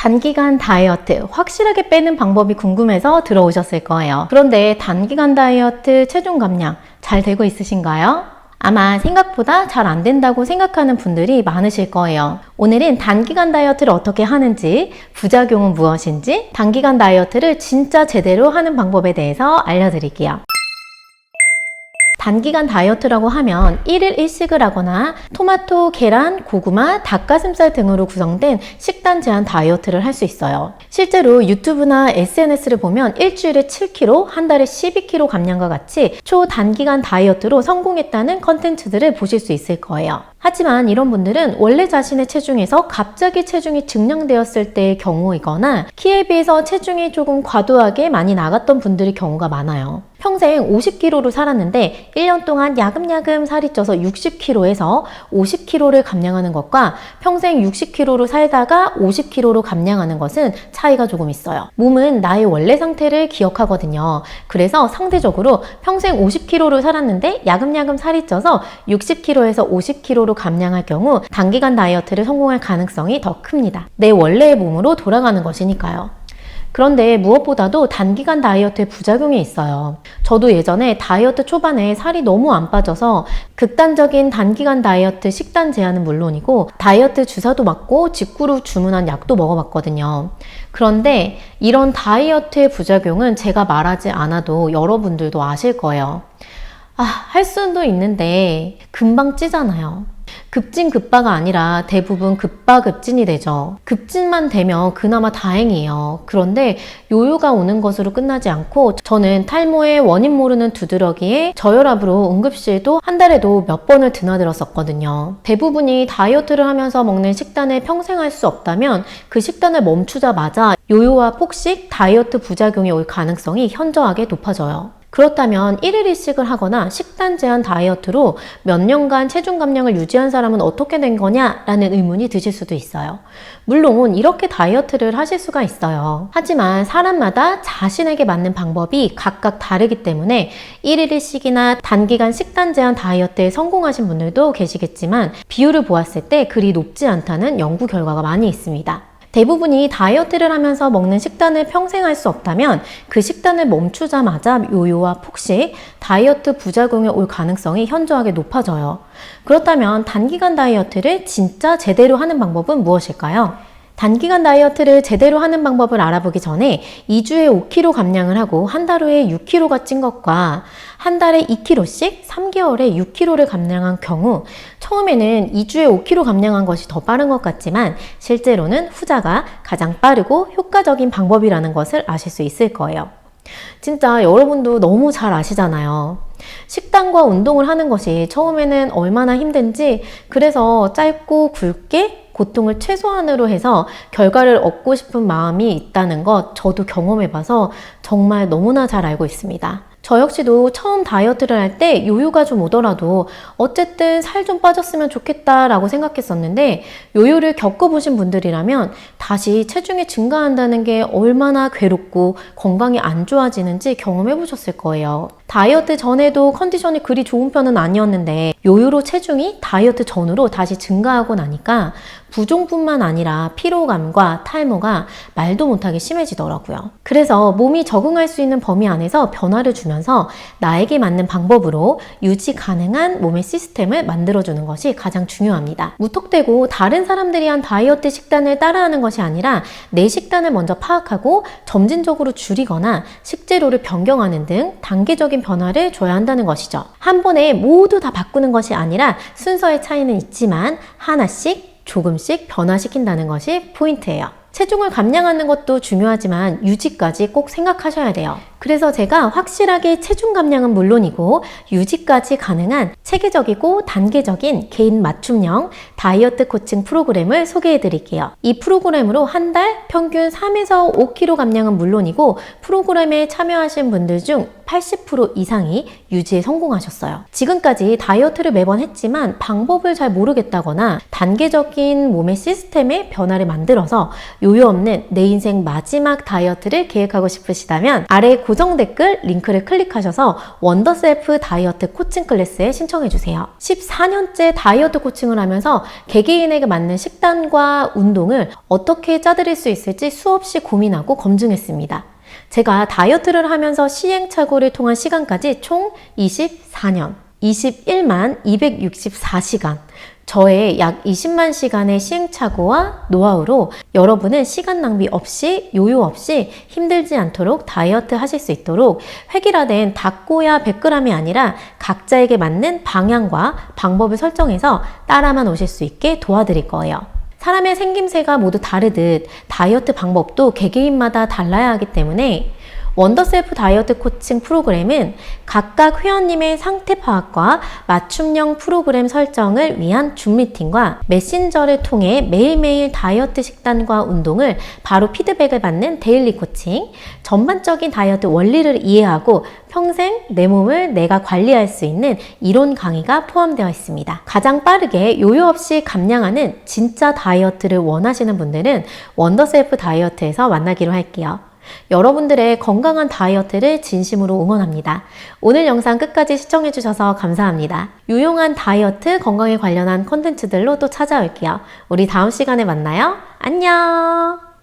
단기간 다이어트, 확실하게 빼는 방법이 궁금해서 들어오셨을 거예요. 그런데 단기간 다이어트 체중 감량 잘 되고 있으신가요? 아마 생각보다 잘 안 된다고 생각하는 분들이 많으실 거예요. 오늘은 단기간 다이어트를 어떻게 하는지, 부작용은 무엇인지, 단기간 다이어트를 진짜 제대로 하는 방법에 대해서 알려드릴게요. 단기간 다이어트라고 하면 1일 1식을 하거나 토마토, 계란, 고구마, 닭가슴살 등으로 구성된 식단 제한 다이어트를 할 수 있어요. 실제로 유튜브나 SNS를 보면 일주일에 7kg, 한 달에 12kg 감량과 같이 초단기간 다이어트로 성공했다는 컨텐츠들을 보실 수 있을 거예요. 하지만 이런 분들은 원래 자신의 체중에서 갑자기 체중이 증량되었을 때의 경우이거나 키에 비해서 체중이 조금 과도하게 많이 나갔던 분들의 경우가 많아요. 평생 50kg로 살았는데 1년 동안 야금야금 살이 쪄서 60kg에서 50kg를 감량하는 것과 평생 60kg로 살다가 50kg로 감량하는 것은 차이가 조금 있어요. 몸은 나의 원래 상태를 기억하거든요. 그래서 상대적으로 평생 50kg로 살았는데 야금야금 살이 쪄서 60kg에서 50kg로 감량할 경우 단기간 다이어트를 성공할 가능성이 더 큽니다. 내 원래의 몸으로 돌아가는 것이니까요. 그런데 무엇보다도 단기간 다이어트에 부작용이 있어요. 저도 예전에 다이어트 초반에 살이 너무 안 빠져서 극단적인 단기간 다이어트 식단 제한은 물론이고 다이어트 주사도 맞고 직구로 주문한 약도 먹어봤거든요. 그런데 이런 다이어트의 부작용은 제가 말하지 않아도 여러분들도 아실 거예요. 할 수도 있는데 금방 찌잖아요. 급진급바가 아니라 대부분 급바급진이 되죠. 급진만 되면 그나마 다행이에요. 그런데 요요가 오는 것으로 끝나지 않고 저는 탈모의 원인 모르는 두드러기에 저혈압으로 응급실도 한 달에도 몇 번을 드나들었었거든요. 대부분이 다이어트를 하면서 먹는 식단을 평생 할 수 없다면 그 식단을 멈추자마자 요요와 폭식, 다이어트 부작용이 올 가능성이 현저하게 높아져요. 그렇다면 1일 1식을 하거나 식단 제한 다이어트로 몇 년간 체중 감량을 유지한 사람은 어떻게 된 거냐라는 의문이 드실 수도 있어요. 물론 이렇게 다이어트를 하실 수가 있어요. 하지만 사람마다 자신에게 맞는 방법이 각각 다르기 때문에 1일 1식이나 단기간 식단 제한 다이어트에 성공하신 분들도 계시겠지만 비율을 보았을 때 그리 높지 않다는 연구 결과가 많이 있습니다. 대부분이 다이어트를 하면서 먹는 식단을 평생 할 수 없다면 그 식단을 멈추자마자 요요와 폭식, 다이어트 부작용이 올 가능성이 현저하게 높아져요. 그렇다면 단기간 다이어트를 진짜 제대로 하는 방법은 무엇일까요? 단기간 다이어트를 제대로 하는 방법을 알아보기 전에 2주에 5kg 감량을 하고 한 달 후에 6kg가 찐 것과 한 달에 2kg씩 3개월에 6kg를 감량한 경우 처음에는 2주에 5kg 감량한 것이 더 빠른 것 같지만 실제로는 후자가 가장 빠르고 효과적인 방법이라는 것을 아실 수 있을 거예요. 진짜 여러분도 너무 잘 아시잖아요. 식단과 운동을 하는 것이 처음에는 얼마나 힘든지 그래서 짧고 굵게 고통을 최소한으로 해서 결과를 얻고 싶은 마음이 있다는 것 저도 경험해봐서 정말 너무나 잘 알고 있습니다. 저 역시도 처음 다이어트를 할 때 요요가 좀 오더라도 어쨌든 살 좀 빠졌으면 좋겠다라고 생각했었는데 요요를 겪어보신 분들이라면 다시 체중이 증가한다는 게 얼마나 괴롭고 건강이 안 좋아지는지 경험해보셨을 거예요. 다이어트 전에도 컨디션이 그리 좋은 편은 아니었는데 요요로 체중이 다이어트 전으로 다시 증가하고 나니까 부종뿐만 아니라 피로감과 탈모가 말도 못하게 심해지더라고요. 그래서 몸이 적응할 수 있는 범위 안에서 변화를 주면서 나에게 맞는 방법으로 유지 가능한 몸의 시스템을 만들어주는 것이 가장 중요합니다. 무턱대고 다른 사람들이 한 다이어트 식단을 따라하는 것이 아니라 내 식단을 먼저 파악하고 점진적으로 줄이거나 식재료를 변경하는 등 단계적인 변화를 줘야 한다는 것이죠. 한 번에 모두 다 바꾸는 것이 아니라 순서의 차이는 있지만 하나씩 조금씩 변화시킨다는 것이 포인트예요. 체중을 감량하는 것도 중요하지만 유지까지 꼭 생각하셔야 돼요. 그래서 제가 확실하게 체중 감량은 물론이고 유지까지 가능한 체계적이고 단계적인 개인 맞춤형 다이어트 코칭 프로그램을 소개해 드릴게요. 이 프로그램으로 한 달 평균 3에서 5kg 감량은 물론이고 프로그램에 참여하신 분들 중 80% 이상이 유지에 성공하셨어요. 지금까지 다이어트를 매번 했지만 방법을 잘 모르겠다거나 단계적인 몸의 시스템의 변화를 만들어서 요요 없는 내 인생 마지막 다이어트를 계획하고 싶으시다면 아래 고정 고정 댓글 링크를 클릭하셔서 원더셀프 다이어트 코칭 클래스에 신청해주세요. 14년째 다이어트 코칭을 하면서 개개인에게 맞는 식단과 운동을 어떻게 짜드릴 수 있을지 수없이 고민하고 검증했습니다. 제가 다이어트를 하면서 시행착오를 통한 시간까지 총 24년, 21만 264시간, 저의 약 20만 시간의 시행착오와 노하우로 여러분은 시간 낭비 없이 요요 없이 힘들지 않도록 다이어트 하실 수 있도록 획일화된 닭고야 100g이 아니라 각자에게 맞는 방향과 방법을 설정해서 따라만 오실 수 있게 도와드릴 거예요. 사람의 생김새가 모두 다르듯 다이어트 방법도 개개인마다 달라야 하기 때문에 원더셀프 다이어트 코칭 프로그램은 각각 회원님의 상태 파악과 맞춤형 프로그램 설정을 위한 줌 미팅과 메신저를 통해 매일매일 다이어트 식단과 운동을 바로 피드백을 받는 데일리 코칭, 전반적인 다이어트 원리를 이해하고 평생 내 몸을 내가 관리할 수 있는 이론 강의가 포함되어 있습니다. 가장 빠르게 요요 없이 감량하는 진짜 다이어트를 원하시는 분들은 원더셀프 다이어트에서 만나기로 할게요. 여러분들의 건강한 다이어트를 진심으로 응원합니다. 오늘 영상 끝까지 시청해주셔서 감사합니다. 유용한 다이어트, 건강에 관련한 컨텐츠들로 또 찾아올게요. 우리 다음 시간에 만나요. 안녕!